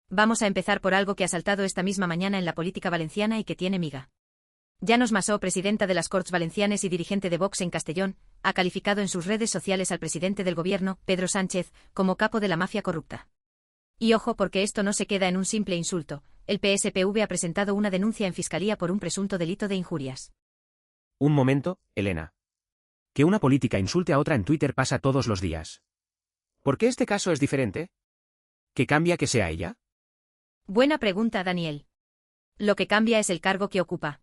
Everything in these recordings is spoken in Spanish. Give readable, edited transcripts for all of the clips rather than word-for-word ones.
Vamos a empezar por algo que ha saltado esta misma mañana en la política valenciana y que tiene miga. Llanos Massó, presidenta de las Corts Valencianes y dirigente de Vox en Castellón, ha calificado en sus redes sociales al presidente del gobierno, Pedro Sánchez, como capo de la mafia corrupta. Y ojo, porque esto no se queda en un simple insulto. El PSPV ha presentado una denuncia en fiscalía por un presunto delito de injurias. Un momento, Elena. Que una política insulte a otra en Twitter pasa todos los días. ¿Por qué este caso es diferente? ¿Qué cambia que sea ella? Buena pregunta, Daniel. Lo que cambia es el cargo que ocupa.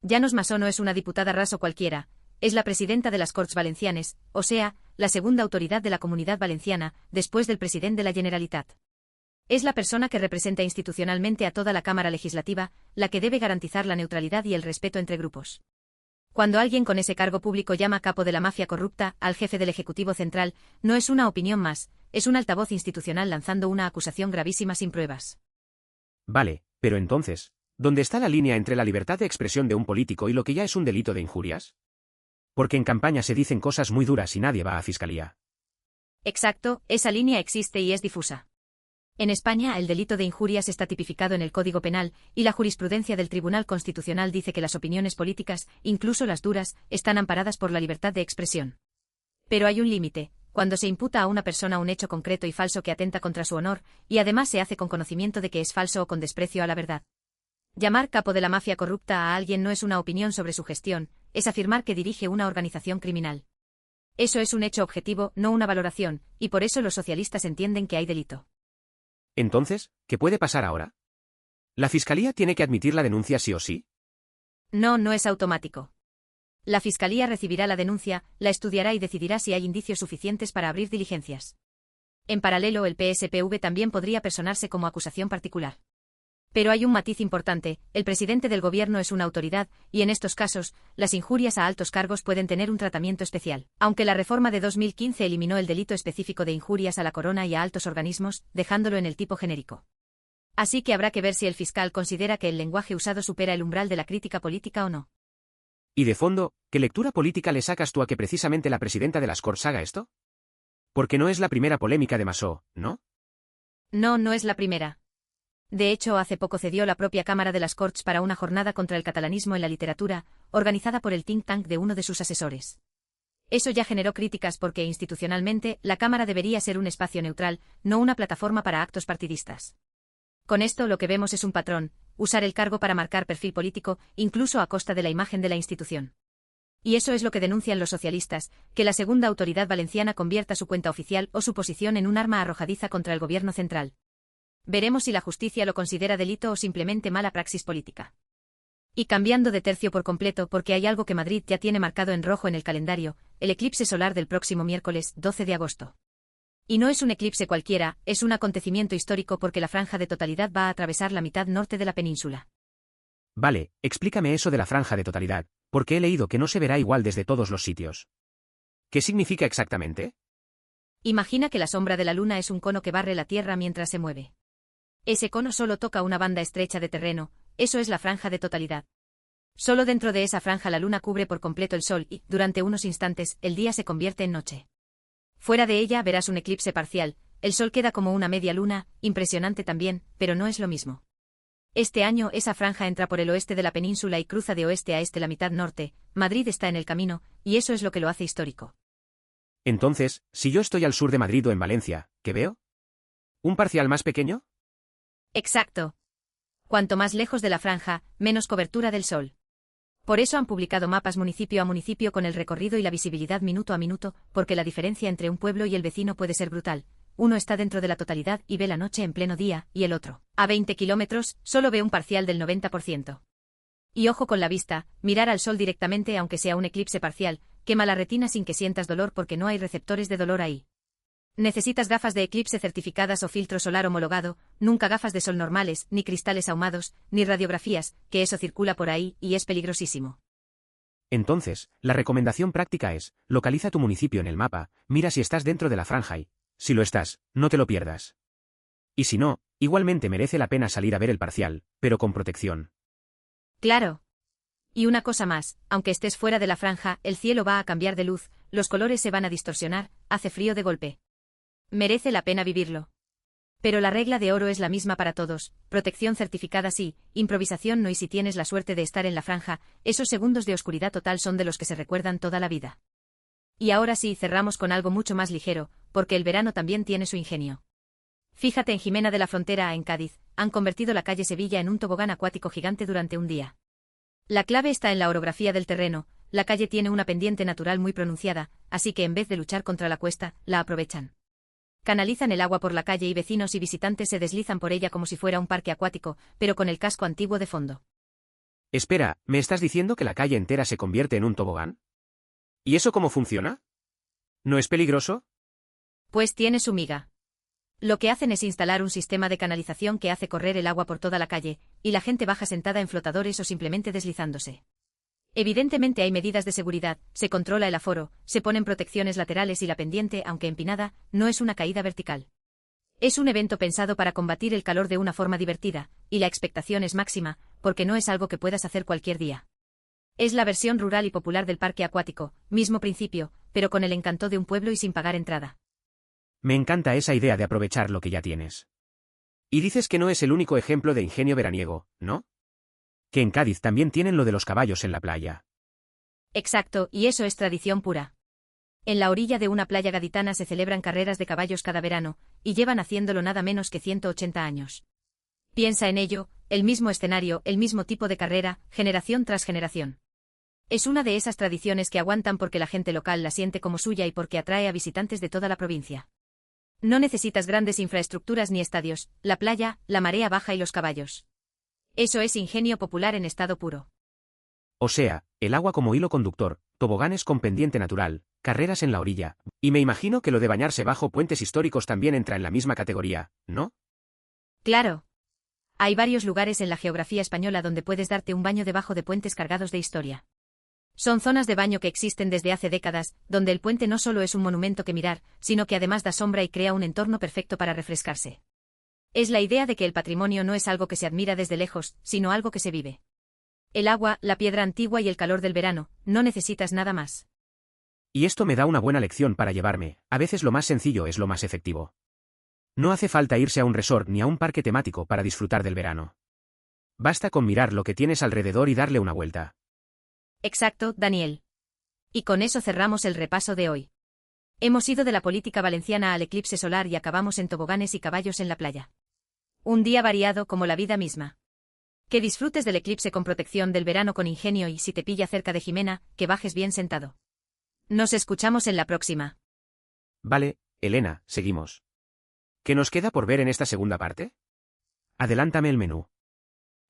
Llanos Massó no es una diputada raso cualquiera, es la presidenta de las Corts Valencianes, o sea, la segunda autoridad de la Comunidad Valenciana, después del presidente de la Generalitat. Es la persona que representa institucionalmente a toda la Cámara Legislativa, la que debe garantizar la neutralidad y el respeto entre grupos. Cuando alguien con ese cargo público llama capo de la mafia corrupta al jefe del Ejecutivo Central, no es una opinión más, es un altavoz institucional lanzando una acusación gravísima sin pruebas. Vale, pero entonces, ¿dónde está la línea entre la libertad de expresión de un político y lo que ya es un delito de injurias? Porque en campaña se dicen cosas muy duras y nadie va a fiscalía. Exacto, esa línea existe y es difusa. En España, el delito de injurias está tipificado en el Código Penal, y la jurisprudencia del Tribunal Constitucional dice que las opiniones políticas, incluso las duras, están amparadas por la libertad de expresión. Pero hay un límite, cuando se imputa a una persona un hecho concreto y falso que atenta contra su honor, y además se hace con conocimiento de que es falso o con desprecio a la verdad. Llamar capo de la mafia corrupta a alguien no es una opinión sobre su gestión, es afirmar que dirige una organización criminal. Eso es un hecho objetivo, no una valoración, y por eso los socialistas entienden que hay delito. Entonces, ¿qué puede pasar ahora? ¿La Fiscalía tiene que admitir la denuncia sí o sí? No, no es automático. La Fiscalía recibirá la denuncia, la estudiará y decidirá si hay indicios suficientes para abrir diligencias. En paralelo, el PSPV también podría personarse como acusación particular. Pero hay un matiz importante, el presidente del gobierno es una autoridad, y en estos casos, las injurias a altos cargos pueden tener un tratamiento especial. Aunque la reforma de 2015 eliminó el delito específico de injurias a la corona y a altos organismos, dejándolo en el tipo genérico. Así que habrá que ver si el fiscal considera que el lenguaje usado supera el umbral de la crítica política o no. Y de fondo, ¿qué lectura política le sacas tú a que precisamente la presidenta de las Corts haga esto? Porque no es la primera polémica de Massó, ¿no? No, no es la primera. De hecho, hace poco cedió la propia Cámara de las Corts para una jornada contra el catalanismo en la literatura, organizada por el think tank de uno de sus asesores. Eso ya generó críticas porque institucionalmente, la Cámara debería ser un espacio neutral, no una plataforma para actos partidistas. Con esto lo que vemos es un patrón, usar el cargo para marcar perfil político, incluso a costa de la imagen de la institución. Y eso es lo que denuncian los socialistas, que la segunda autoridad valenciana convierta su cuenta oficial o su posición en un arma arrojadiza contra el gobierno central. Veremos si la justicia lo considera delito o simplemente mala praxis política. Y cambiando de tercio por completo, porque hay algo que Madrid ya tiene marcado en rojo en el calendario, el eclipse solar del próximo miércoles 12 de agosto. Y no es un eclipse cualquiera, es un acontecimiento histórico porque la franja de totalidad va a atravesar la mitad norte de la península. Vale, explícame eso de la franja de totalidad, porque he leído que no se verá igual desde todos los sitios. ¿Qué significa exactamente? Imagina que la sombra de la luna es un cono que barre la Tierra mientras se mueve. Ese cono solo toca una banda estrecha de terreno, eso es la franja de totalidad. Solo dentro de esa franja la luna cubre por completo el sol y, durante unos instantes, el día se convierte en noche. Fuera de ella verás un eclipse parcial, el sol queda como una media luna, impresionante también, pero no es lo mismo. Este año esa franja entra por el oeste de la península y cruza de oeste a este la mitad norte, Madrid está en el camino, y eso es lo que lo hace histórico. Entonces, si yo estoy al sur de Madrid o en Valencia, ¿qué veo? ¿Un parcial más pequeño? Exacto. Cuanto más lejos de la franja, menos cobertura del sol. Por eso han publicado mapas municipio a municipio con el recorrido y la visibilidad minuto a minuto, porque la diferencia entre un pueblo y el vecino puede ser brutal. Uno está dentro de la totalidad y ve la noche en pleno día, y el otro, a 20 kilómetros, solo ve un parcial del 90%. Y ojo con la vista, mirar al sol directamente aunque sea un eclipse parcial, quema la retina sin que sientas dolor porque no hay receptores de dolor ahí. Necesitas gafas de eclipse certificadas o filtro solar homologado, nunca gafas de sol normales, ni cristales ahumados, ni radiografías, que eso circula por ahí y es peligrosísimo. Entonces, la recomendación práctica es, localiza tu municipio en el mapa, mira si estás dentro de la franja y, si lo estás, no te lo pierdas. Y si no, igualmente merece la pena salir a ver el parcial, pero con protección. Claro. Y una cosa más, aunque estés fuera de la franja, el cielo va a cambiar de luz, los colores se van a distorsionar, hace frío de golpe. Merece la pena vivirlo. Pero la regla de oro es la misma para todos: protección certificada sí, improvisación no, y si tienes la suerte de estar en la franja, esos segundos de oscuridad total son de los que se recuerdan toda la vida. Y ahora sí, cerramos con algo mucho más ligero, porque el verano también tiene su ingenio. Fíjate en Jimena de la Frontera, en Cádiz, han convertido la calle Sevilla en un tobogán acuático gigante durante un día. La clave está en la orografía del terreno, la calle tiene una pendiente natural muy pronunciada, así que en vez de luchar contra la cuesta, la aprovechan. Canalizan el agua por la calle y vecinos y visitantes se deslizan por ella como si fuera un parque acuático, pero con el casco antiguo de fondo. Espera, ¿me estás diciendo que la calle entera se convierte en un tobogán? ¿Y eso cómo funciona? ¿No es peligroso? Pues tiene su miga. Lo que hacen es instalar un sistema de canalización que hace correr el agua por toda la calle, y la gente baja sentada en flotadores o simplemente deslizándose. Evidentemente hay medidas de seguridad, se controla el aforo, se ponen protecciones laterales y la pendiente, aunque empinada, no es una caída vertical. Es un evento pensado para combatir el calor de una forma divertida, y la expectación es máxima, porque no es algo que puedas hacer cualquier día. Es la versión rural y popular del parque acuático, mismo principio, pero con el encanto de un pueblo y sin pagar entrada. Me encanta esa idea de aprovechar lo que ya tienes. Y dices que no es el único ejemplo de ingenio veraniego, ¿no? Que en Cádiz también tienen lo de los caballos en la playa. Exacto, y eso es tradición pura. En la orilla de una playa gaditana se celebran carreras de caballos cada verano, y llevan haciéndolo nada menos que 180 años. Piensa en ello, el mismo escenario, el mismo tipo de carrera, generación tras generación. Es una de esas tradiciones que aguantan porque la gente local la siente como suya y porque atrae a visitantes de toda la provincia. No necesitas grandes infraestructuras ni estadios, la playa, la marea baja y los caballos. Eso es ingenio popular en estado puro. O sea, el agua como hilo conductor, toboganes con pendiente natural, carreras en la orilla, y me imagino que lo de bañarse bajo puentes históricos también entra en la misma categoría, ¿no? Claro. Hay varios lugares en la geografía española donde puedes darte un baño debajo de puentes cargados de historia. Son zonas de baño que existen desde hace décadas, donde el puente no solo es un monumento que mirar, sino que además da sombra y crea un entorno perfecto para refrescarse. Es la idea de que el patrimonio no es algo que se admira desde lejos, sino algo que se vive. El agua, la piedra antigua y el calor del verano, no necesitas nada más. Y esto me da una buena lección para llevarme: a veces lo más sencillo es lo más efectivo. No hace falta irse a un resort ni a un parque temático para disfrutar del verano. Basta con mirar lo que tienes alrededor y darle una vuelta. Exacto, Daniel. Y con eso cerramos el repaso de hoy. Hemos ido de la política valenciana al eclipse solar y acabamos en toboganes y caballos en la playa. Un día variado como la vida misma. Que disfrutes del eclipse con protección, del verano con ingenio y, si te pilla cerca de Jimena, que bajes bien sentado. Nos escuchamos en la próxima. Vale, Elena, seguimos. ¿Qué nos queda por ver en esta segunda parte? Adelántame el menú.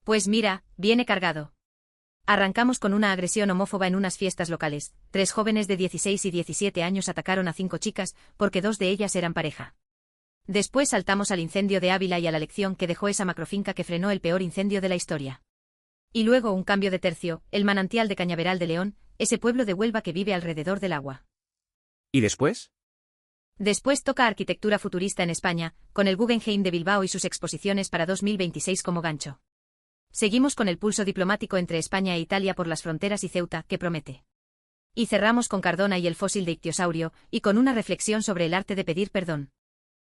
Pues mira, viene cargado. Arrancamos con una agresión homófoba en unas fiestas locales. 3 jóvenes de 16 y 17 años atacaron a 5 chicas, porque 2 de ellas eran pareja. Después saltamos al incendio de Ávila y a la lección que dejó esa macrofinca que frenó el peor incendio de la historia. Y luego un cambio de tercio, el manantial de Cañaveral de León, ese pueblo de Huelva que vive alrededor del agua. ¿Y después? Después toca arquitectura futurista en España, con el Guggenheim de Bilbao y sus exposiciones para 2026 como gancho. Seguimos con el pulso diplomático entre España e Italia por las fronteras y Ceuta, que promete. Y cerramos con Cardona y el fósil de ictiosaurio, y con una reflexión sobre el arte de pedir perdón.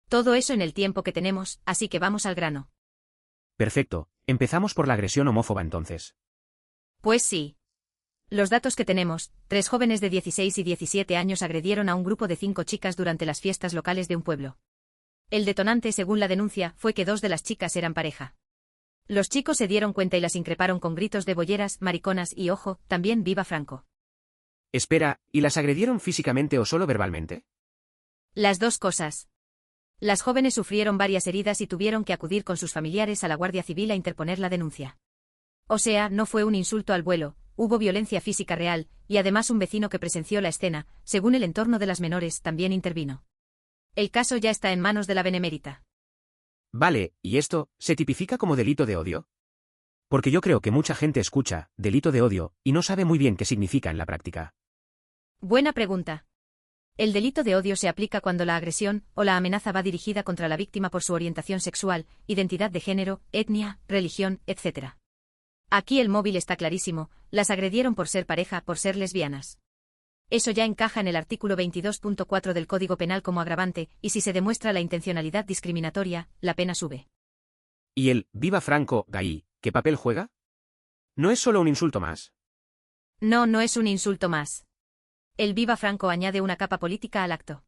Todo eso en el tiempo que tenemos, así que vamos al grano. Perfecto, empezamos por la agresión homófoba entonces. Pues sí. Los datos que tenemos: 3 jóvenes de 16 y 17 años agredieron a un grupo de 5 chicas durante las fiestas locales de un pueblo. El detonante, según la denuncia, fue que 2 de las chicas eran pareja. Los chicos se dieron cuenta y las increparon con gritos de bolleras, mariconas y, ojo, también viva Franco. Espera, ¿y las agredieron físicamente o solo verbalmente? Las dos cosas. Las jóvenes sufrieron varias heridas y tuvieron que acudir con sus familiares a la Guardia Civil a interponer la denuncia. O sea, no fue un insulto al vuelo, hubo violencia física real, y además un vecino que presenció la escena, según el entorno de las menores, también intervino. El caso ya está en manos de la Benemérita. Vale, ¿y esto se tipifica como delito de odio? Porque yo creo que mucha gente escucha delito de odio y no sabe muy bien qué significa en la práctica. Buena pregunta. El delito de odio se aplica cuando la agresión o la amenaza va dirigida contra la víctima por su orientación sexual, identidad de género, etnia, religión, etc. Aquí el móvil está clarísimo: las agredieron por ser pareja, por ser lesbianas. Eso ya encaja en el artículo 22.4 del Código Penal como agravante, y si se demuestra la intencionalidad discriminatoria, la pena sube. ¿Y el «Viva Franco, Gaí», qué papel juega? ¿No es solo un insulto más? No, no es un insulto más. El Viva Franco añade una capa política al acto.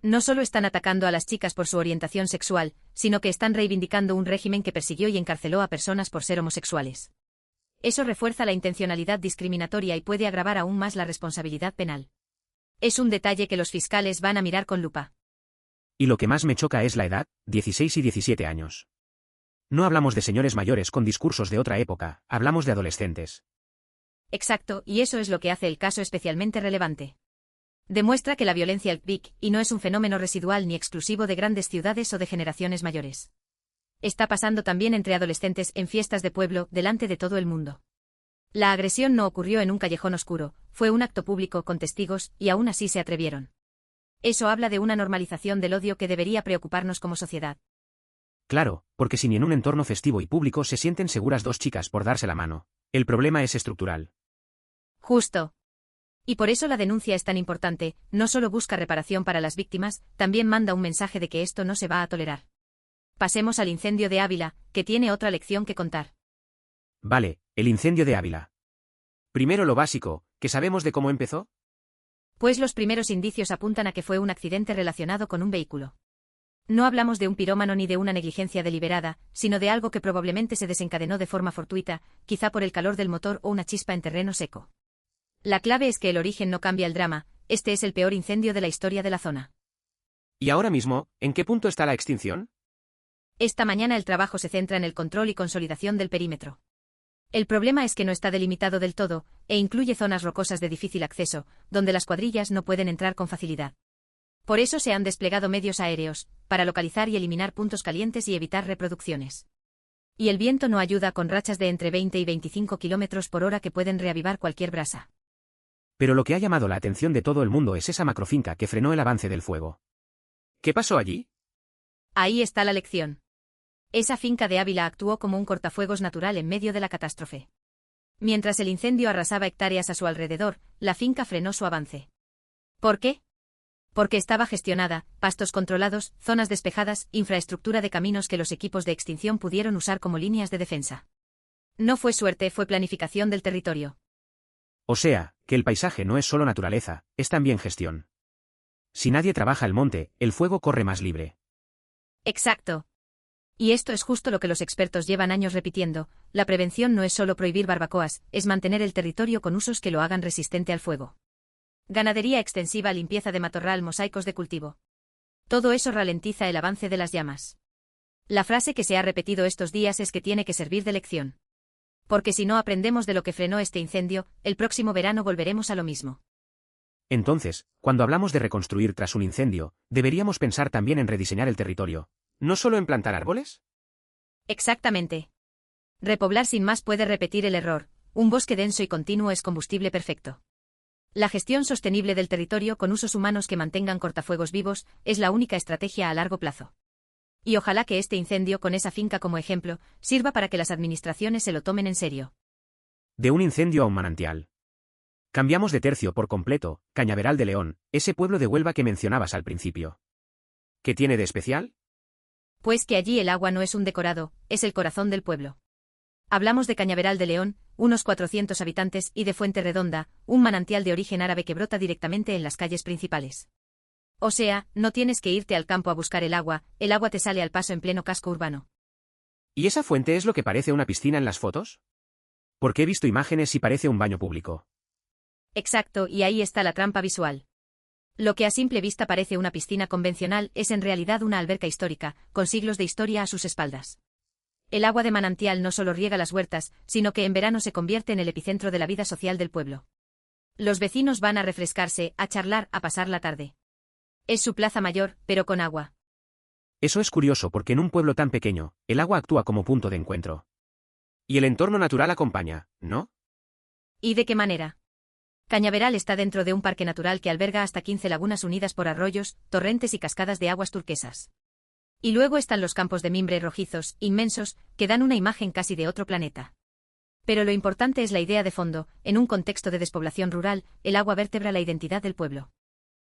No solo están atacando a las chicas por su orientación sexual, sino que están reivindicando un régimen que persiguió y encarceló a personas por ser homosexuales. Eso refuerza la intencionalidad discriminatoria y puede agravar aún más la responsabilidad penal. Es un detalle que los fiscales van a mirar con lupa. Y lo que más me choca es la edad, 16 y 17 años. No hablamos de señores mayores con discursos de otra época, hablamos de adolescentes. Exacto, y eso es lo que hace el caso especialmente relevante. Demuestra que la violencia LGBTQ y no es un fenómeno residual ni exclusivo de grandes ciudades o de generaciones mayores. Está pasando también entre adolescentes en fiestas de pueblo, delante de todo el mundo. La agresión no ocurrió en un callejón oscuro, fue un acto público con testigos, y aún así se atrevieron. Eso habla de una normalización del odio que debería preocuparnos como sociedad. Claro, porque si ni en un entorno festivo y público se sienten seguras dos chicas por darse la mano, el problema es estructural. Justo. Y por eso la denuncia es tan importante, no solo busca reparación para las víctimas, también manda un mensaje de que esto no se va a tolerar. Pasemos al incendio de Ávila, que tiene otra lección que contar. Vale, el incendio de Ávila. Primero lo básico, ¿qué sabemos de cómo empezó? Pues los primeros indicios apuntan a que fue un accidente relacionado con un vehículo. No hablamos de un pirómano ni de una negligencia deliberada, sino de algo que probablemente se desencadenó de forma fortuita, quizá por el calor del motor o una chispa en terreno seco. La clave es que el origen no cambia el drama, este es el peor incendio de la historia de la zona. ¿Y ahora mismo, en qué punto está la extinción? Esta mañana el trabajo se centra en el control y consolidación del perímetro. El problema es que no está delimitado del todo, e incluye zonas rocosas de difícil acceso, donde las cuadrillas no pueden entrar con facilidad. Por eso se han desplegado medios aéreos, para localizar y eliminar puntos calientes y evitar reproducciones. Y el viento no ayuda con rachas de entre 20 y 25 km por hora que pueden reavivar cualquier brasa. Pero lo que ha llamado la atención de todo el mundo es esa macrofinca que frenó el avance del fuego. ¿Qué pasó allí? Ahí está la lección. Esa finca de Ávila actuó como un cortafuegos natural en medio de la catástrofe. Mientras el incendio arrasaba hectáreas a su alrededor, la finca frenó su avance. ¿Por qué? Porque estaba gestionada, pastos controlados, zonas despejadas, infraestructura de caminos que los equipos de extinción pudieron usar como líneas de defensa. No fue suerte, fue planificación del territorio. O sea, que el paisaje no es solo naturaleza, es también gestión. Si nadie trabaja el monte, el fuego corre más libre. Exacto. Y esto es justo lo que los expertos llevan años repitiendo, la prevención no es solo prohibir barbacoas, es mantener el territorio con usos que lo hagan resistente al fuego. Ganadería extensiva, limpieza de matorral, mosaicos de cultivo. Todo eso ralentiza el avance de las llamas. La frase que se ha repetido estos días es que tiene que servir de lección. Porque si no aprendemos de lo que frenó este incendio, el próximo verano volveremos a lo mismo. Entonces, cuando hablamos de reconstruir tras un incendio, deberíamos pensar también en rediseñar el territorio. ¿No solo en plantar árboles? Exactamente. Repoblar sin más puede repetir el error, un bosque denso y continuo es combustible perfecto. La gestión sostenible del territorio con usos humanos que mantengan cortafuegos vivos es la única estrategia a largo plazo. Y ojalá que este incendio con esa finca como ejemplo sirva para que las administraciones se lo tomen en serio. De un incendio a un manantial. Cambiamos de tercio por completo, Cañaveral de León, ese pueblo de Huelva que mencionabas al principio. ¿Qué tiene de especial? Pues que allí el agua no es un decorado, es el corazón del pueblo. Hablamos de Cañaveral de León, unos 400 habitantes, y de Fuente Redonda, un manantial de origen árabe que brota directamente en las calles principales. O sea, no tienes que irte al campo a buscar el agua te sale al paso en pleno casco urbano. ¿Y esa fuente es lo que parece una piscina en las fotos? Porque he visto imágenes y parece un baño público. Exacto, y ahí está la trampa visual. Lo que a simple vista parece una piscina convencional es en realidad una alberca histórica, con siglos de historia a sus espaldas. El agua de manantial no solo riega las huertas, sino que en verano se convierte en el epicentro de la vida social del pueblo. Los vecinos van a refrescarse, a charlar, a pasar la tarde. Es su plaza mayor, pero con agua. Eso es curioso porque en un pueblo tan pequeño, el agua actúa como punto de encuentro. Y el entorno natural acompaña, ¿no? ¿Y de qué manera? Cañaveral está dentro de un parque natural que alberga hasta 15 lagunas unidas por arroyos, torrentes y cascadas de aguas turquesas. Y luego están los campos de mimbre rojizos, inmensos, que dan una imagen casi de otro planeta. Pero lo importante es la idea de fondo: en un contexto de despoblación rural, el agua vertebra la identidad del pueblo.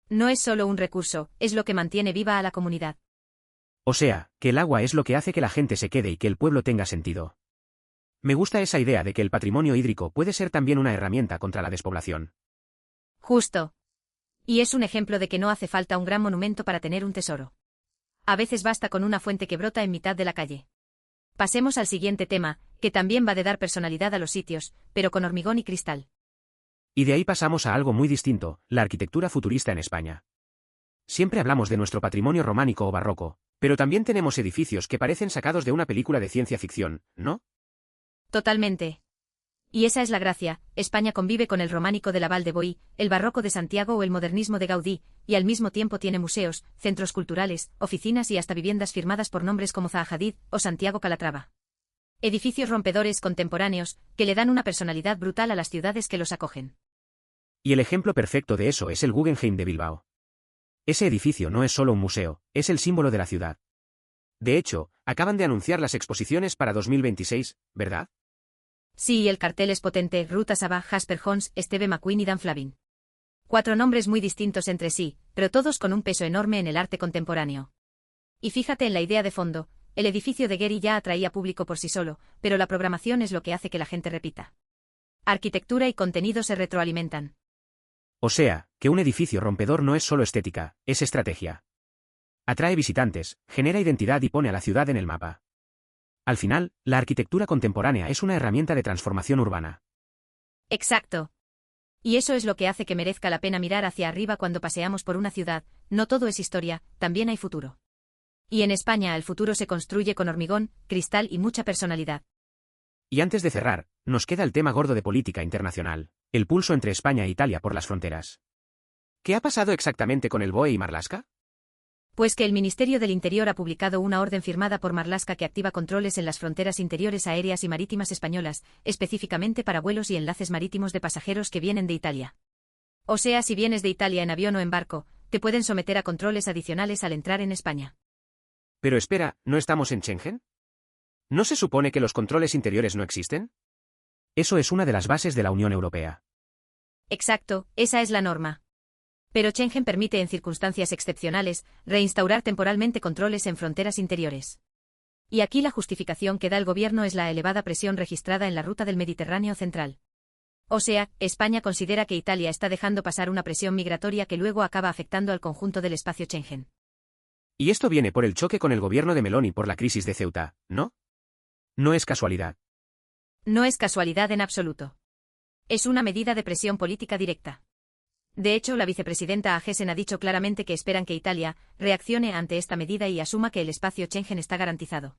No es solo un recurso, es lo que mantiene viva a la comunidad. O sea, que el agua es lo que hace que la gente se quede y que el pueblo tenga sentido. Me gusta esa idea de que el patrimonio hídrico puede ser también una herramienta contra la despoblación. Justo. Y es un ejemplo de que no hace falta un gran monumento para tener un tesoro. A veces basta con una fuente que brota en mitad de la calle. Pasemos al siguiente tema, que también va de dar personalidad a los sitios, pero con hormigón y cristal. Y de ahí pasamos a algo muy distinto, la arquitectura futurista en España. Siempre hablamos de nuestro patrimonio románico o barroco, pero también tenemos edificios que parecen sacados de una película de ciencia ficción, ¿no? Totalmente. Y esa es la gracia: España convive con el románico de Laval de Boí, el barroco de Santiago o el modernismo de Gaudí, y al mismo tiempo tiene museos, centros culturales, oficinas y hasta viviendas firmadas por nombres como Zaha Hadid o Santiago Calatrava. Edificios rompedores contemporáneos, que le dan una personalidad brutal a las ciudades que los acogen. Y el ejemplo perfecto de eso es el Guggenheim de Bilbao. Ese edificio no es solo un museo, es el símbolo de la ciudad. De hecho, acaban de anunciar las exposiciones para 2026, ¿verdad? Sí, el cartel es potente: Ruta Saba, Jasper Johns, Steve McQueen y Dan Flavin. 4 nombres muy distintos entre sí, pero todos con un peso enorme en el arte contemporáneo. Y fíjate en la idea de fondo: el edificio de Getty ya atraía público por sí solo, pero la programación es lo que hace que la gente repita. Arquitectura y contenido se retroalimentan. O sea, que un edificio rompedor no es solo estética, es estrategia. Atrae visitantes, genera identidad y pone a la ciudad en el mapa. Al final, la arquitectura contemporánea es una herramienta de transformación urbana. Exacto. Y eso es lo que hace que merezca la pena mirar hacia arriba cuando paseamos por una ciudad: no todo es historia, también hay futuro. Y en España el futuro se construye con hormigón, cristal y mucha personalidad. Y antes de cerrar, nos queda el tema gordo de política internacional, el pulso entre España e Italia por las fronteras. ¿Qué ha pasado exactamente con el BOE y Marlaska? Pues que el Ministerio del Interior ha publicado una orden firmada por Marlaska que activa controles en las fronteras interiores aéreas y marítimas españolas, específicamente para vuelos y enlaces marítimos de pasajeros que vienen de Italia. O sea, si vienes de Italia en avión o en barco, te pueden someter a controles adicionales al entrar en España. Pero espera, ¿no estamos en Schengen? ¿No se supone que los controles interiores no existen? Eso es una de las bases de la Unión Europea. Exacto, esa es la norma. Pero Schengen permite en circunstancias excepcionales reinstaurar temporalmente controles en fronteras interiores. Y aquí la justificación que da el gobierno es la elevada presión registrada en la ruta del Mediterráneo central. O sea, España considera que Italia está dejando pasar una presión migratoria que luego acaba afectando al conjunto del espacio Schengen. Y esto viene por el choque con el gobierno de Meloni por la crisis de Ceuta, ¿no? No es casualidad. No es casualidad en absoluto. Es una medida de presión política directa. De hecho, la vicepresidenta Agesen ha dicho claramente que esperan que Italia reaccione ante esta medida y asuma que el espacio Schengen está garantizado.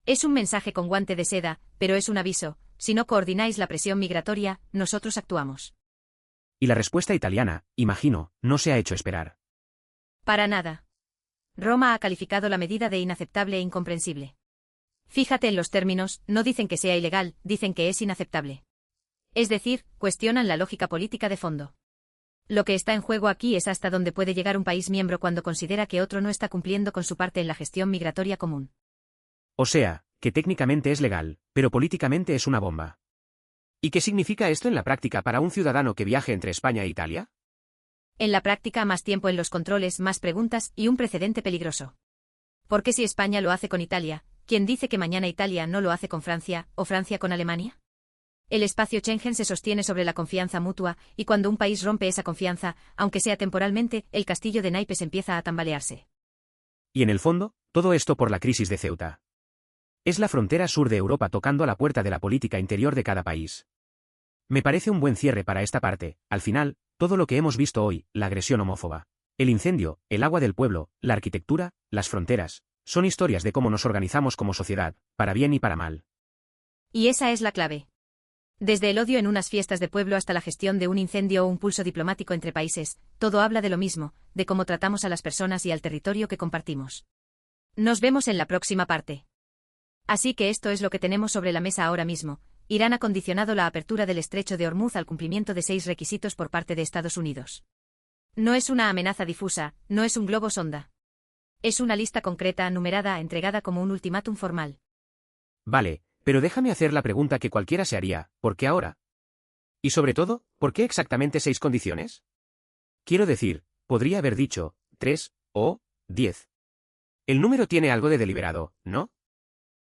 Es un mensaje con guante de seda, pero es un aviso: si no coordináis la presión migratoria, nosotros actuamos. Y la respuesta italiana, imagino, no se ha hecho esperar. Para nada. Roma ha calificado la medida de inaceptable e incomprensible. Fíjate en los términos: no dicen que sea ilegal, dicen que es inaceptable. Es decir, cuestionan la lógica política de fondo. Lo que está en juego aquí es hasta dónde puede llegar un país miembro cuando considera que otro no está cumpliendo con su parte en la gestión migratoria común. O sea, que técnicamente es legal, pero políticamente es una bomba. ¿Y qué significa esto en la práctica para un ciudadano que viaje entre España e Italia? En la práctica, más tiempo en los controles, más preguntas y un precedente peligroso. Porque si España lo hace con Italia, ¿quién dice que mañana Italia no lo hace con Francia, o Francia con Alemania? El espacio Schengen se sostiene sobre la confianza mutua, y cuando un país rompe esa confianza, aunque sea temporalmente, el castillo de naipes empieza a tambalearse. Y en el fondo, todo esto por la crisis de Ceuta. Es la frontera sur de Europa tocando a la puerta de la política interior de cada país. Me parece un buen cierre para esta parte. Al final, todo lo que hemos visto hoy, la agresión homófoba, el incendio, el agua del pueblo, la arquitectura, las fronteras, son historias de cómo nos organizamos como sociedad, para bien y para mal. Y esa es la clave. Desde el odio en unas fiestas de pueblo hasta la gestión de un incendio o un pulso diplomático entre países, todo habla de lo mismo, de cómo tratamos a las personas y al territorio que compartimos. Nos vemos en la próxima parte. Así que esto es lo que tenemos sobre la mesa ahora mismo. Irán ha condicionado la apertura del estrecho de Hormuz al cumplimiento de 6 requisitos por parte de Estados Unidos. No es una amenaza difusa, no es un globo sonda. Es una lista concreta, numerada, entregada como un ultimátum formal. Vale, Pero déjame hacer la pregunta que cualquiera se haría, ¿por qué ahora? Y sobre todo, ¿por qué exactamente 6 condiciones? Quiero decir, podría haber dicho 3 o 10. El número tiene algo de deliberado, ¿no?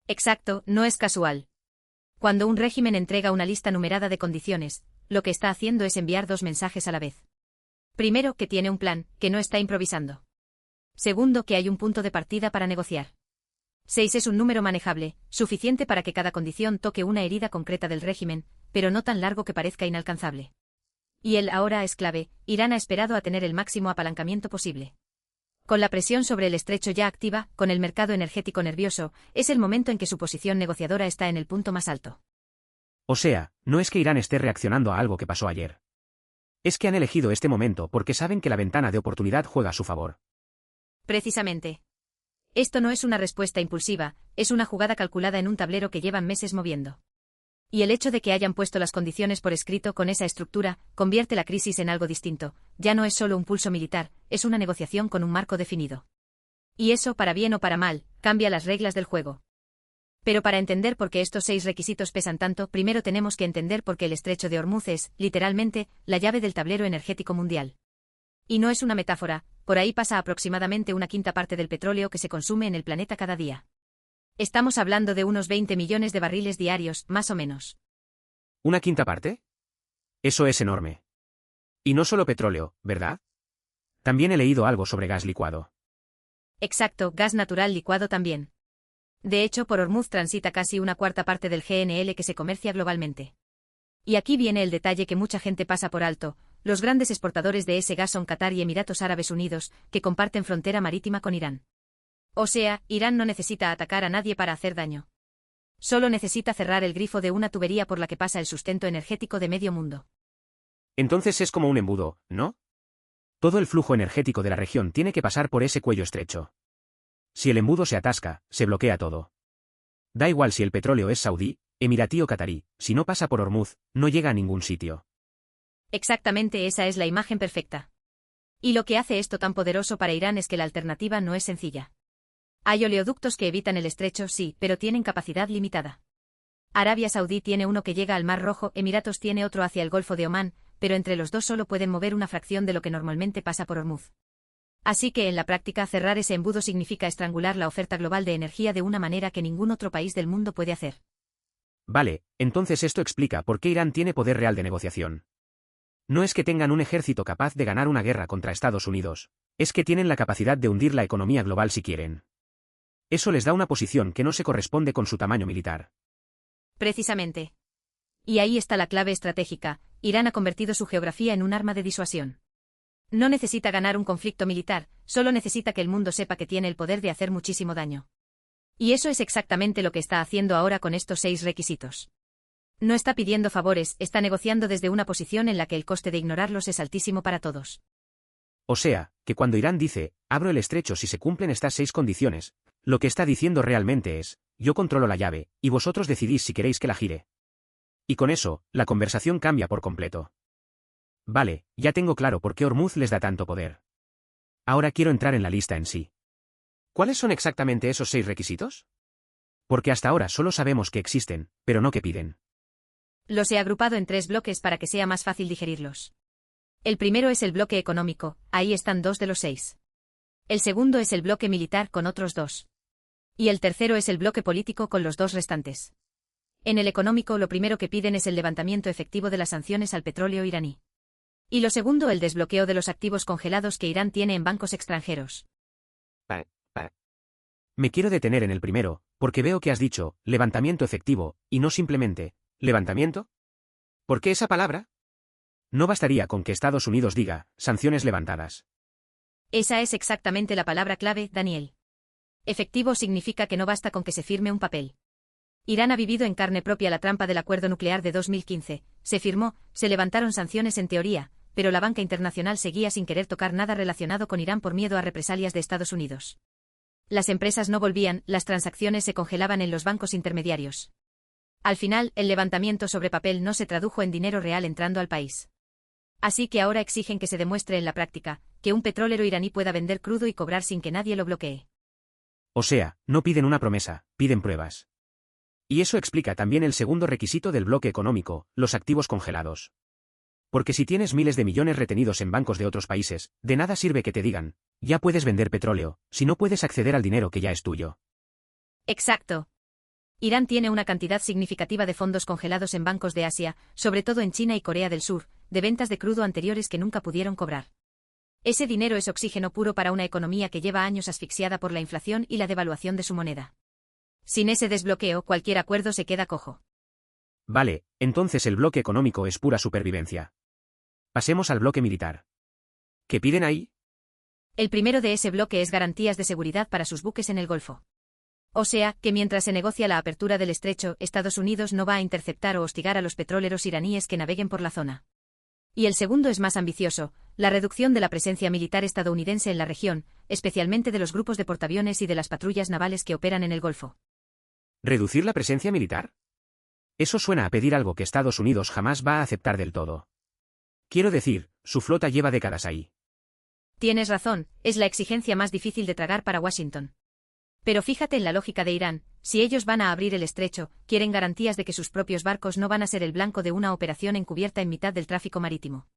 Exacto, no es casual. Cuando un régimen entrega una lista numerada de condiciones, lo que está haciendo es enviar 2 mensajes a la vez. Primero, que tiene un plan, que no está improvisando. Segundo, que hay un punto de partida para negociar. 6 es un número manejable, suficiente para que cada condición toque una herida concreta del régimen, pero no tan largo que parezca inalcanzable. Y el ahora es clave. Irán ha esperado a tener el máximo apalancamiento posible. Con la presión sobre el estrecho ya activa, con el mercado energético nervioso, es el momento en que su posición negociadora está en el punto más alto. O sea, no es que Irán esté reaccionando a algo que pasó ayer. Es que han elegido este momento porque saben que la ventana de oportunidad juega a su favor. Precisamente. Esto no es una respuesta impulsiva, es una jugada calculada en un tablero que llevan meses moviendo. Y el hecho de que hayan puesto las condiciones por escrito con esa estructura, convierte la crisis en algo distinto. Ya no es solo un pulso militar, es una negociación con un marco definido. Y eso, para bien o para mal, cambia las reglas del juego. Pero para entender por qué estos 6 requisitos pesan tanto, primero tenemos que entender por qué el estrecho de Hormuz es, literalmente, la llave del tablero energético mundial. Y no es una metáfora, por ahí pasa aproximadamente 1/5 parte del petróleo que se consume en el planeta cada día. Estamos hablando de unos 20 millones de barriles diarios, más o menos. ¿1/5 parte? Eso es enorme. Y no solo petróleo, ¿verdad? También he leído algo sobre gas licuado. Exacto, gas natural licuado también. De hecho, por Hormuz transita casi 1/4 parte del GNL que se comercia globalmente. Y aquí viene el detalle que mucha gente pasa por alto: los grandes exportadores de ese gas son Qatar y Emiratos Árabes Unidos, que comparten frontera marítima con Irán. O sea, Irán no necesita atacar a nadie para hacer daño. Solo necesita cerrar el grifo de una tubería por la que pasa el sustento energético de medio mundo. Entonces es como un embudo, ¿no? Todo el flujo energético de la región tiene que pasar por ese cuello estrecho. Si el embudo se atasca, se bloquea todo. Da igual si el petróleo es saudí, emiratí o catarí, si no pasa por Hormuz, no llega a ningún sitio. Exactamente, esa es la imagen perfecta. Y lo que hace esto tan poderoso para Irán es que la alternativa no es sencilla. Hay oleoductos que evitan el estrecho, sí, pero tienen capacidad limitada. Arabia Saudí tiene uno que llega al Mar Rojo, Emiratos tiene otro hacia el Golfo de Omán, pero entre los dos solo pueden mover una fracción de lo que normalmente pasa por Hormuz. Así que en la práctica cerrar ese embudo significa estrangular la oferta global de energía de una manera que ningún otro país del mundo puede hacer. Vale, entonces esto explica por qué Irán tiene poder real de negociación. No es que tengan un ejército capaz de ganar una guerra contra Estados Unidos, es que tienen la capacidad de hundir la economía global si quieren. Eso les da una posición que no se corresponde con su tamaño militar. Precisamente. Y ahí está la clave estratégica: Irán ha convertido su geografía en un arma de disuasión. No necesita ganar un conflicto militar, solo necesita que el mundo sepa que tiene el poder de hacer muchísimo daño. Y eso es exactamente lo que está haciendo ahora con estos 6 requisitos. No está pidiendo favores, está negociando desde una posición en la que el coste de ignorarlos es altísimo para todos. O sea, que cuando Irán dice, abro el estrecho si se cumplen estas 6 condiciones, lo que está diciendo realmente es, yo controlo la llave, y vosotros decidís si queréis que la gire. Y con eso, la conversación cambia por completo. Vale, ya tengo claro por qué Hormuz les da tanto poder. Ahora quiero entrar en la lista en sí. ¿Cuáles son exactamente esos 6 requisitos? Porque hasta ahora solo sabemos que existen, pero no que piden. Los he agrupado en 3 bloques para que sea más fácil digerirlos. El primero es el bloque económico, ahí están 2 de los 6. El segundo es el bloque militar con otros 2. Y el tercero es el bloque político con los 2 restantes. En el económico lo primero que piden es el levantamiento efectivo de las sanciones al petróleo iraní. Y lo segundo, el desbloqueo de los activos congelados que Irán tiene en bancos extranjeros. Me quiero detener en el primero, porque veo que has dicho, levantamiento efectivo, y no simplemente, ¿levantamiento? ¿Por qué esa palabra? No bastaría con que Estados Unidos diga, sanciones levantadas. Esa es exactamente la palabra clave, Daniel. Efectivo significa que no basta con que se firme un papel. Irán ha vivido en carne propia la trampa del acuerdo nuclear de 2015, se firmó, se levantaron sanciones en teoría, pero la banca internacional seguía sin querer tocar nada relacionado con Irán por miedo a represalias de Estados Unidos. Las empresas no volvían, las transacciones se congelaban en los bancos intermediarios. Al final, el levantamiento sobre papel no se tradujo en dinero real entrando al país. Así que ahora exigen que se demuestre en la práctica, que un petrolero iraní pueda vender crudo y cobrar sin que nadie lo bloquee. O sea, no piden una promesa, piden pruebas. Y eso explica también el segundo requisito del bloque económico, los activos congelados. Porque si tienes miles de millones retenidos en bancos de otros países, de nada sirve que te digan, ya puedes vender petróleo, si no puedes acceder al dinero que ya es tuyo. Exacto. Irán tiene una cantidad significativa de fondos congelados en bancos de Asia, sobre todo en China y Corea del Sur, de ventas de crudo anteriores que nunca pudieron cobrar. Ese dinero es oxígeno puro para una economía que lleva años asfixiada por la inflación y la devaluación de su moneda. Sin ese desbloqueo, cualquier acuerdo se queda cojo. Vale, entonces el bloque económico es pura supervivencia. Pasemos al bloque militar. ¿Qué piden ahí? El primero de ese bloque es garantías de seguridad para sus buques en el Golfo. O sea, que mientras se negocia la apertura del estrecho, Estados Unidos no va a interceptar o hostigar a los petroleros iraníes que naveguen por la zona. Y el segundo es más ambicioso, la reducción de la presencia militar estadounidense en la región, especialmente de los grupos de portaaviones y de las patrullas navales que operan en el Golfo. ¿Reducir la presencia militar? Eso suena a pedir algo que Estados Unidos jamás va a aceptar del todo. Quiero decir, su flota lleva décadas ahí. Tienes razón, es la exigencia más difícil de tragar para Washington. Pero fíjate en la lógica de Irán, si ellos van a abrir el estrecho, quieren garantías de que sus propios barcos no van a ser el blanco de una operación encubierta en mitad del tráfico marítimo.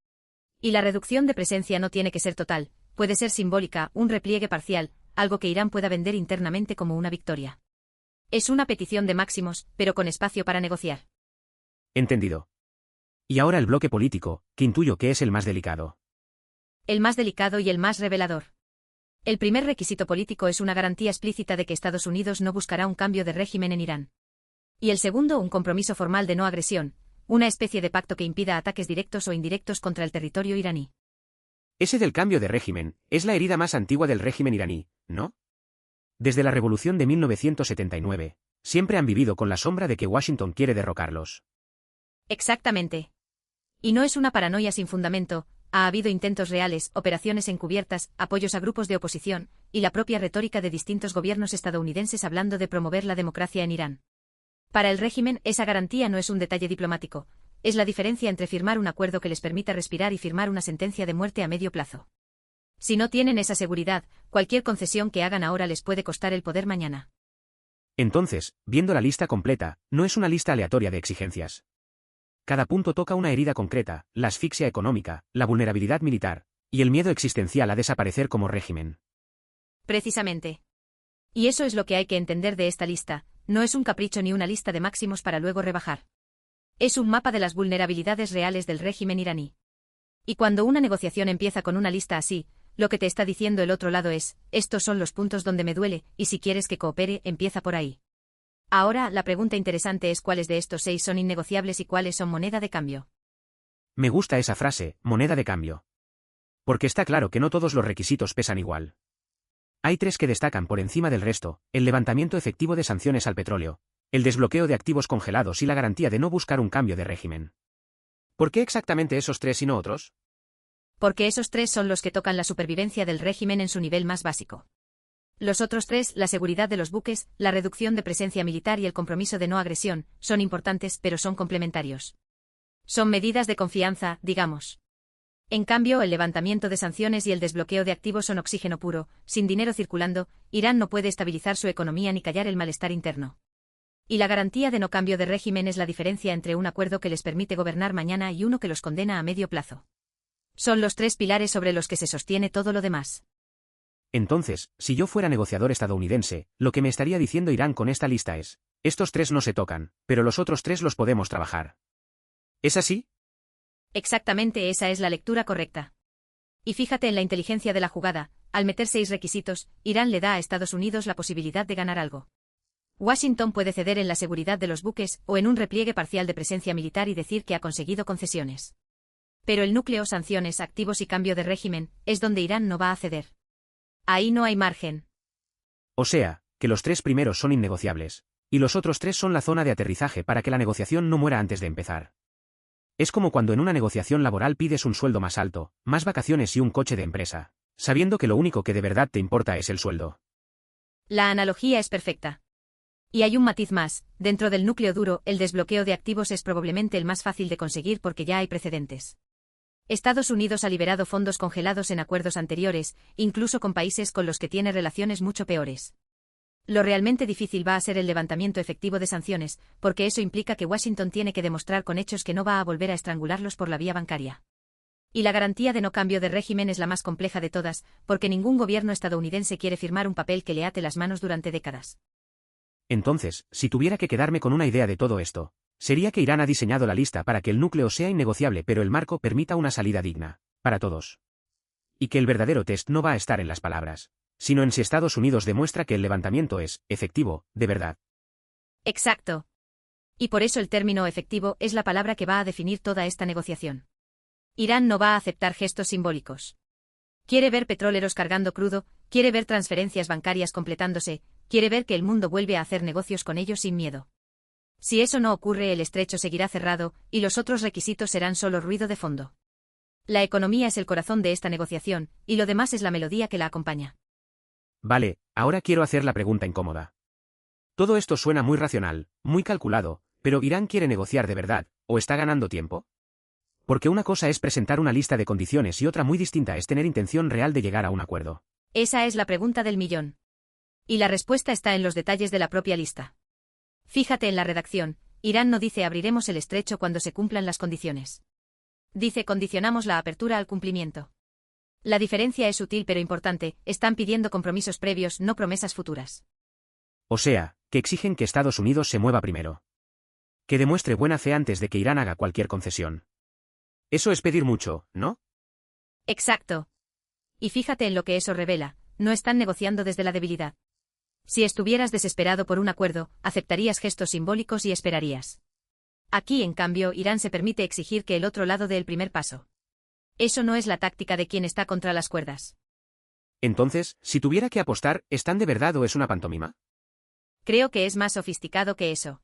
Y la reducción de presencia no tiene que ser total, puede ser simbólica, un repliegue parcial, algo que Irán pueda vender internamente como una victoria. Es una petición de máximos, pero con espacio para negociar. Entendido. Y ahora el bloque político, que intuyo que es el más delicado. El más delicado y el más revelador. El primer requisito político es una garantía explícita de que Estados Unidos no buscará un cambio de régimen en Irán. Y el segundo, un compromiso formal de no agresión, una especie de pacto que impida ataques directos o indirectos contra el territorio iraní. Ese del cambio de régimen, es la herida más antigua del régimen iraní, ¿no? Desde la revolución de 1979, siempre han vivido con la sombra de que Washington quiere derrocarlos. Exactamente. Y no es una paranoia sin fundamento. Ha habido intentos reales, operaciones encubiertas, apoyos a grupos de oposición, y la propia retórica de distintos gobiernos estadounidenses hablando de promover la democracia en Irán. Para el régimen, esa garantía no es un detalle diplomático, es la diferencia entre firmar un acuerdo que les permita respirar y firmar una sentencia de muerte a medio plazo. Si no tienen esa seguridad, cualquier concesión que hagan ahora les puede costar el poder mañana. Entonces, viendo la lista completa, no es una lista aleatoria de exigencias. Cada punto toca una herida concreta, la asfixia económica, la vulnerabilidad militar, y el miedo existencial a desaparecer como régimen. Precisamente. Y eso es lo que hay que entender de esta lista, no es un capricho ni una lista de máximos para luego rebajar. Es un mapa de las vulnerabilidades reales del régimen iraní. Y cuando una negociación empieza con una lista así, lo que te está diciendo el otro lado es, estos son los puntos donde me duele, y si quieres que coopere, empieza por ahí. Ahora, la pregunta interesante es cuáles de estos 6 son innegociables y cuáles son moneda de cambio. Me gusta esa frase, moneda de cambio. Porque está claro que no todos los requisitos pesan igual. Hay 3 que destacan por encima del resto, el levantamiento efectivo de sanciones al petróleo, el desbloqueo de activos congelados y la garantía de no buscar un cambio de régimen. ¿Por qué exactamente esos 3 y no otros? Porque esos 3 son los que tocan la supervivencia del régimen en su nivel más básico. Los otros 3, la seguridad de los buques, la reducción de presencia militar y el compromiso de no agresión, son importantes pero son complementarios. Son medidas de confianza, digamos. En cambio, el levantamiento de sanciones y el desbloqueo de activos son oxígeno puro, sin dinero circulando, Irán no puede estabilizar su economía ni callar el malestar interno. Y la garantía de no cambio de régimen es la diferencia entre un acuerdo que les permite gobernar mañana y uno que los condena a medio plazo. Son los 3 pilares sobre los que se sostiene todo lo demás. Entonces, si yo fuera negociador estadounidense, lo que me estaría diciendo Irán con esta lista es, estos 3 no se tocan, pero los otros 3 los podemos trabajar. ¿Es así? Exactamente, esa es la lectura correcta. Y fíjate en la inteligencia de la jugada, al meter 6 requisitos, Irán le da a Estados Unidos la posibilidad de ganar algo. Washington puede ceder en la seguridad de los buques o en un repliegue parcial de presencia militar y decir que ha conseguido concesiones. Pero el núcleo, sanciones, activos y cambio de régimen, es donde Irán no va a ceder. Ahí no hay margen. O sea, que los 3 primeros son innegociables, y los otros 3 son la zona de aterrizaje para que la negociación no muera antes de empezar. Es como cuando en una negociación laboral pides un sueldo más alto, más vacaciones y un coche de empresa, sabiendo que lo único que de verdad te importa es el sueldo. La analogía es perfecta. Y hay un matiz más, dentro del núcleo duro, el desbloqueo de activos es probablemente el más fácil de conseguir porque ya hay precedentes. Estados Unidos ha liberado fondos congelados en acuerdos anteriores, incluso con países con los que tiene relaciones mucho peores. Lo realmente difícil va a ser el levantamiento efectivo de sanciones, porque eso implica que Washington tiene que demostrar con hechos que no va a volver a estrangularlos por la vía bancaria. Y la garantía de no cambio de régimen es la más compleja de todas, porque ningún gobierno estadounidense quiere firmar un papel que le ate las manos durante décadas. Entonces, si tuviera que quedarme con una idea de todo esto, sería que Irán ha diseñado la lista para que el núcleo sea innegociable pero el marco permita una salida digna, para todos. Y que el verdadero test no va a estar en las palabras, sino en si Estados Unidos demuestra que el levantamiento es efectivo, de verdad. Exacto. Y por eso el término efectivo es la palabra que va a definir toda esta negociación. Irán no va a aceptar gestos simbólicos. Quiere ver petroleros cargando crudo, quiere ver transferencias bancarias completándose, quiere ver que el mundo vuelve a hacer negocios con ellos sin miedo. Si eso no ocurre, el estrecho seguirá cerrado, y los otros requisitos serán solo ruido de fondo. La economía es el corazón de esta negociación, y lo demás es la melodía que la acompaña. Vale, ahora quiero hacer la pregunta incómoda. Todo esto suena muy racional, muy calculado, pero ¿Irán quiere negociar de verdad, o está ganando tiempo? Porque una cosa es presentar una lista de condiciones y otra muy distinta es tener intención real de llegar a un acuerdo. Esa es la pregunta del millón. Y la respuesta está en los detalles de la propia lista. Fíjate en la redacción, Irán no dice abriremos el estrecho cuando se cumplan las condiciones. Dice condicionamos la apertura al cumplimiento. La diferencia es sutil pero importante, están pidiendo compromisos previos, no promesas futuras. O sea, que exigen que Estados Unidos se mueva primero. Que demuestre buena fe antes de que Irán haga cualquier concesión. Eso es pedir mucho, ¿no? Exacto. Y fíjate en lo que eso revela, no están negociando desde la debilidad. Si estuvieras desesperado por un acuerdo, aceptarías gestos simbólicos y esperarías. Aquí, en cambio, Irán se permite exigir que el otro lado dé el primer paso. Eso no es la táctica de quien está contra las cuerdas. Entonces, si tuviera que apostar, ¿están de verdad o es una pantomima? Creo que es más sofisticado que eso.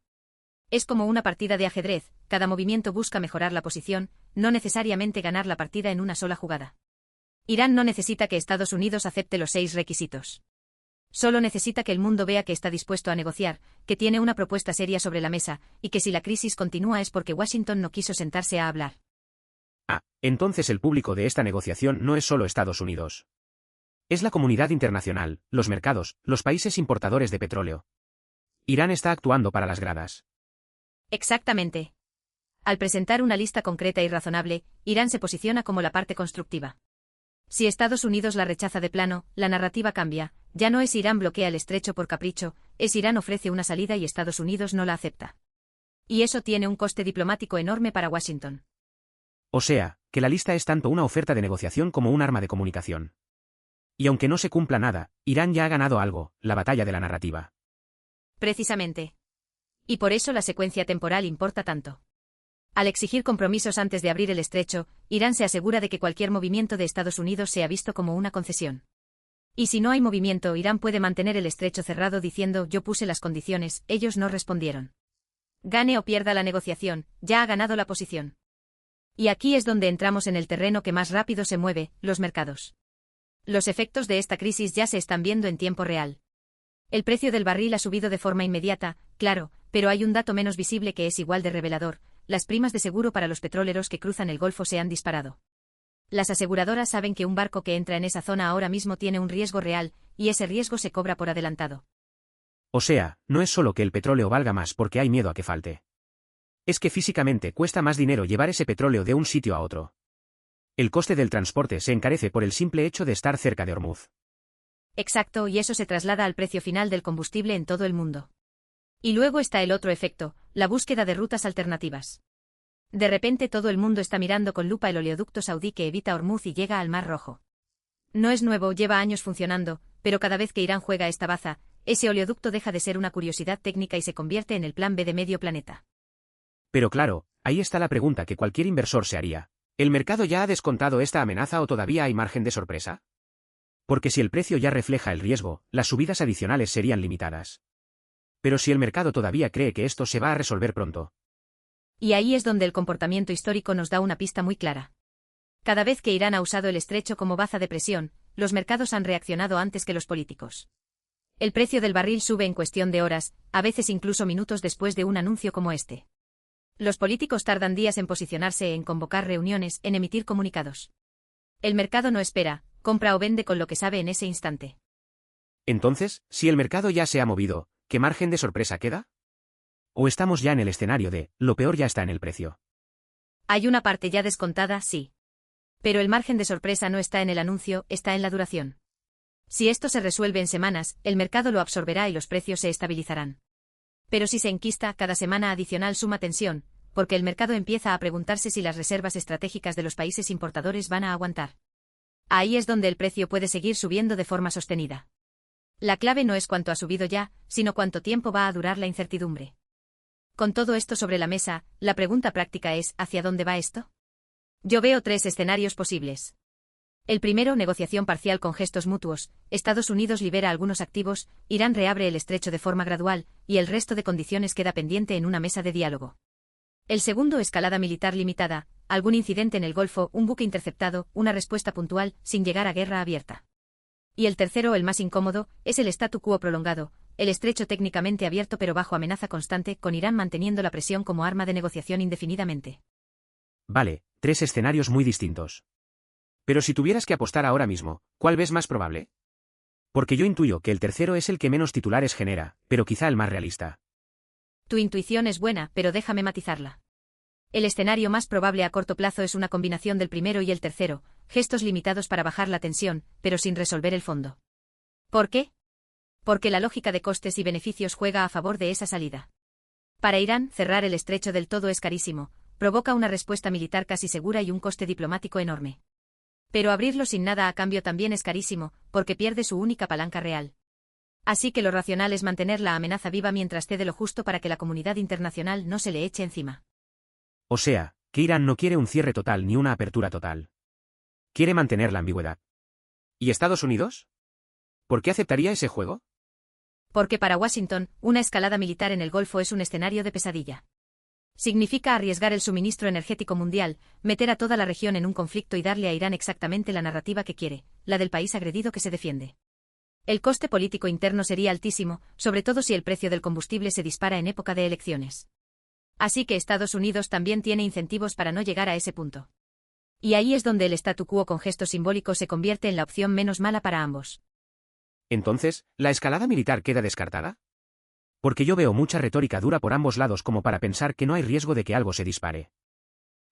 Es como una partida de ajedrez, cada movimiento busca mejorar la posición, no necesariamente ganar la partida en una sola jugada. Irán no necesita que Estados Unidos acepte los 6 requisitos. Solo necesita que el mundo vea que está dispuesto a negociar, que tiene una propuesta seria sobre la mesa, y que si la crisis continúa es porque Washington no quiso sentarse a hablar. Ah, entonces el público de esta negociación no es solo Estados Unidos. Es la comunidad internacional, los mercados, los países importadores de petróleo. Irán está actuando para las gradas. Exactamente. Al presentar una lista concreta y razonable, Irán se posiciona como la parte constructiva. Si Estados Unidos la rechaza de plano, la narrativa cambia, ya no es Irán bloquea el estrecho por capricho, es Irán ofrece una salida y Estados Unidos no la acepta. Y eso tiene un coste diplomático enorme para Washington. O sea, que la lista es tanto una oferta de negociación como un arma de comunicación. Y aunque no se cumpla nada, Irán ya ha ganado algo, la batalla de la narrativa. Precisamente. Y por eso la secuencia temporal importa tanto. Al exigir compromisos antes de abrir el estrecho, Irán se asegura de que cualquier movimiento de Estados Unidos sea visto como una concesión. Y si no hay movimiento, Irán puede mantener el estrecho cerrado diciendo yo puse las condiciones, ellos no respondieron. Gane o pierda la negociación, ya ha ganado la posición. Y aquí es donde entramos en el terreno que más rápido se mueve, los mercados. Los efectos de esta crisis ya se están viendo en tiempo real. El precio del barril ha subido de forma inmediata, claro, pero hay un dato menos visible que es igual de revelador. Las primas de seguro para los petroleros que cruzan el Golfo se han disparado. Las aseguradoras saben que un barco que entra en esa zona ahora mismo tiene un riesgo real, y ese riesgo se cobra por adelantado. O sea, no es solo que el petróleo valga más porque hay miedo a que falte. Es que físicamente cuesta más dinero llevar ese petróleo de un sitio a otro. El coste del transporte se encarece por el simple hecho de estar cerca de Hormuz. Exacto, y eso se traslada al precio final del combustible en todo el mundo. Y luego está el otro efecto, la búsqueda de rutas alternativas. De repente todo el mundo está mirando con lupa el oleoducto saudí que evita Hormuz y llega al Mar Rojo. No es nuevo, lleva años funcionando, pero cada vez que Irán juega esta baza, ese oleoducto deja de ser una curiosidad técnica y se convierte en el plan B de medio planeta. Pero claro, ahí está la pregunta que cualquier inversor se haría. ¿El mercado ya ha descontado esta amenaza o todavía hay margen de sorpresa? Porque si el precio ya refleja el riesgo, las subidas adicionales serían limitadas. Pero si el mercado todavía cree que esto se va a resolver pronto. Y ahí es donde el comportamiento histórico nos da una pista muy clara. Cada vez que Irán ha usado el estrecho como baza de presión, los mercados han reaccionado antes que los políticos. El precio del barril sube en cuestión de horas, a veces incluso minutos después de un anuncio como este. Los políticos tardan días en posicionarse, en convocar reuniones, en emitir comunicados. El mercado no espera, compra o vende con lo que sabe en ese instante. Entonces, si el mercado ya se ha movido, ¿qué margen de sorpresa queda? ¿O estamos ya en el escenario de, lo peor ya está en el precio? Hay una parte ya descontada, sí. Pero el margen de sorpresa no está en el anuncio, está en la duración. Si esto se resuelve en semanas, el mercado lo absorberá y los precios se estabilizarán. Pero si se enquista, cada semana adicional suma tensión, porque el mercado empieza a preguntarse si las reservas estratégicas de los países importadores van a aguantar. Ahí es donde el precio puede seguir subiendo de forma sostenida. La clave no es cuánto ha subido ya, sino cuánto tiempo va a durar la incertidumbre. Con todo esto sobre la mesa, la pregunta práctica es, ¿hacia dónde va esto? Yo veo 3 escenarios posibles. El primero, negociación parcial con gestos mutuos. Estados Unidos libera algunos activos, Irán reabre el estrecho de forma gradual, y el resto de condiciones queda pendiente en una mesa de diálogo. El segundo, escalada militar limitada, algún incidente en el Golfo, un buque interceptado, una respuesta puntual, sin llegar a guerra abierta. Y el tercero, el más incómodo, es el statu quo prolongado, el estrecho técnicamente abierto pero bajo amenaza constante, con Irán manteniendo la presión como arma de negociación indefinidamente. Vale, 3 escenarios muy distintos. Pero si tuvieras que apostar ahora mismo, ¿cuál ves más probable? Porque yo intuyo que el tercero es el que menos titulares genera, pero quizá el más realista. Tu intuición es buena, pero déjame matizarla. El escenario más probable a corto plazo es una combinación del primero y el tercero, gestos limitados para bajar la tensión, pero sin resolver el fondo. ¿Por qué? Porque la lógica de costes y beneficios juega a favor de esa salida. Para Irán, cerrar el estrecho del todo es carísimo, provoca una respuesta militar casi segura y un coste diplomático enorme. Pero abrirlo sin nada a cambio también es carísimo, porque pierde su única palanca real. Así que lo racional es mantener la amenaza viva mientras cede lo justo para que la comunidad internacional no se le eche encima. O sea, que Irán no quiere un cierre total ni una apertura total. Quiere mantener la ambigüedad. ¿Y Estados Unidos? ¿Por qué aceptaría ese juego? Porque para Washington, una escalada militar en el Golfo es un escenario de pesadilla. Significa arriesgar el suministro energético mundial, meter a toda la región en un conflicto y darle a Irán exactamente la narrativa que quiere, la del país agredido que se defiende. El coste político interno sería altísimo, sobre todo si el precio del combustible se dispara en época de elecciones. Así que Estados Unidos también tiene incentivos para no llegar a ese punto. Y ahí es donde el statu quo con gestos simbólicos se convierte en la opción menos mala para ambos. Entonces, ¿la escalada militar queda descartada? Porque yo veo mucha retórica dura por ambos lados como para pensar que no hay riesgo de que algo se dispare.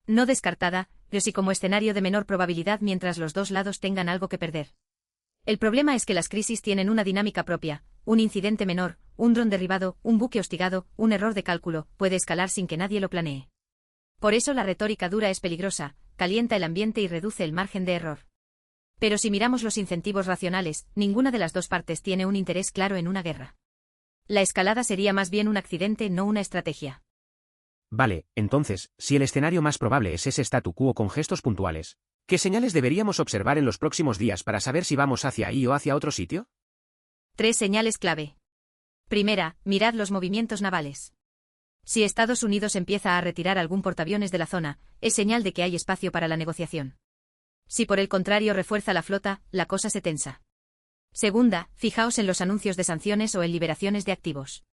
No descartada, pero sí como escenario de menor probabilidad mientras los dos lados tengan algo que perder. El problema es que las crisis tienen una dinámica propia, un incidente menor, un dron derribado, un buque hostigado, un error de cálculo, puede escalar sin que nadie lo planee. Por eso la retórica dura es peligrosa, calienta el ambiente y reduce el margen de error. Pero si miramos los incentivos racionales, ninguna de las dos partes tiene un interés claro en una guerra. La escalada sería más bien un accidente, no una estrategia. Vale, entonces, si el escenario más probable es ese statu quo con gestos puntuales, ¿qué señales deberíamos observar en los próximos días para saber si vamos hacia ahí o hacia otro sitio? 3 señales clave. Primera, mirad los movimientos navales. Si Estados Unidos empieza a retirar algún portaaviones de la zona, es señal de que hay espacio para la negociación. Si por el contrario refuerza la flota, la cosa se tensa. Segunda, fijaos en los anuncios de sanciones o en liberaciones de activos.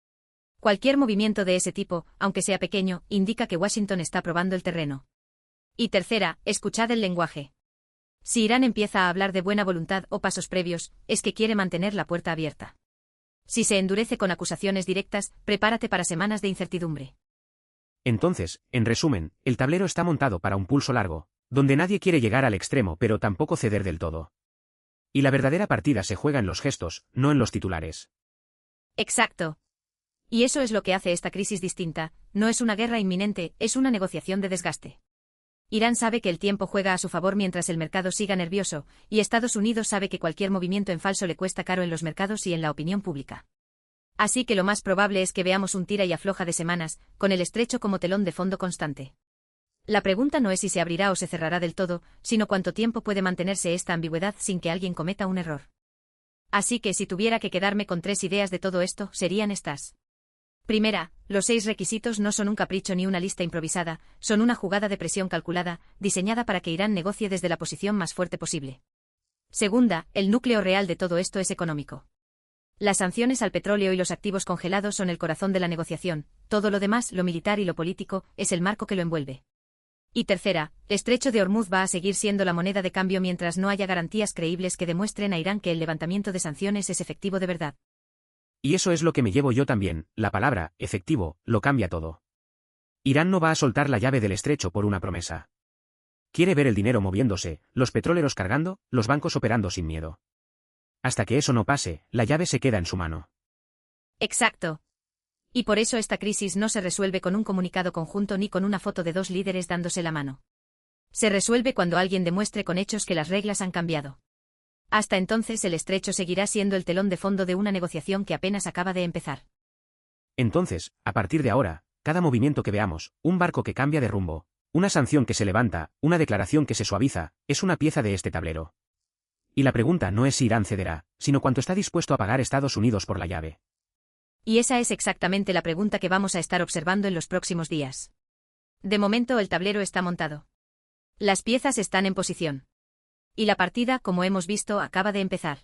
Cualquier movimiento de ese tipo, aunque sea pequeño, indica que Washington está probando el terreno. Y tercera, escuchad el lenguaje. Si Irán empieza a hablar de buena voluntad o pasos previos, es que quiere mantener la puerta abierta. Si se endurece con acusaciones directas, prepárate para semanas de incertidumbre. Entonces, en resumen, el tablero está montado para un pulso largo, donde nadie quiere llegar al extremo pero tampoco ceder del todo. Y la verdadera partida se juega en los gestos, no en los titulares. Exacto. Y eso es lo que hace esta crisis distinta, no es una guerra inminente, es una negociación de desgaste. Irán sabe que el tiempo juega a su favor mientras el mercado siga nervioso, y Estados Unidos sabe que cualquier movimiento en falso le cuesta caro en los mercados y en la opinión pública. Así que lo más probable es que veamos un tira y afloja de semanas, con el estrecho como telón de fondo constante. La pregunta no es si se abrirá o se cerrará del todo, sino cuánto tiempo puede mantenerse esta ambigüedad sin que alguien cometa un error. Así que si tuviera que quedarme con 3 ideas de todo esto, serían estas. Primera, los 6 requisitos no son un capricho ni una lista improvisada, son una jugada de presión calculada, diseñada para que Irán negocie desde la posición más fuerte posible. Segunda, el núcleo real de todo esto es económico. Las sanciones al petróleo y los activos congelados son el corazón de la negociación, todo lo demás, lo militar y lo político, es el marco que lo envuelve. Y tercera, el estrecho de Hormuz va a seguir siendo la moneda de cambio mientras no haya garantías creíbles que demuestren a Irán que el levantamiento de sanciones es efectivo de verdad. Y eso es lo que me llevo yo también, la palabra, efectivo, lo cambia todo. Irán no va a soltar la llave del estrecho por una promesa. Quiere ver el dinero moviéndose, los petroleros cargando, los bancos operando sin miedo. Hasta que eso no pase, la llave se queda en su mano. Exacto. Y por eso esta crisis no se resuelve con un comunicado conjunto ni con una foto de dos líderes dándose la mano. Se resuelve cuando alguien demuestre con hechos que las reglas han cambiado. Hasta entonces el estrecho seguirá siendo el telón de fondo de una negociación que apenas acaba de empezar. Entonces, a partir de ahora, cada movimiento que veamos, un barco que cambia de rumbo, una sanción que se levanta, una declaración que se suaviza, es una pieza de este tablero. Y la pregunta no es si Irán cederá, sino cuánto está dispuesto a pagar Estados Unidos por la llave. Y esa es exactamente la pregunta que vamos a estar observando en los próximos días. De momento el tablero está montado. Las piezas están en posición. Y la partida, como hemos visto, acaba de empezar.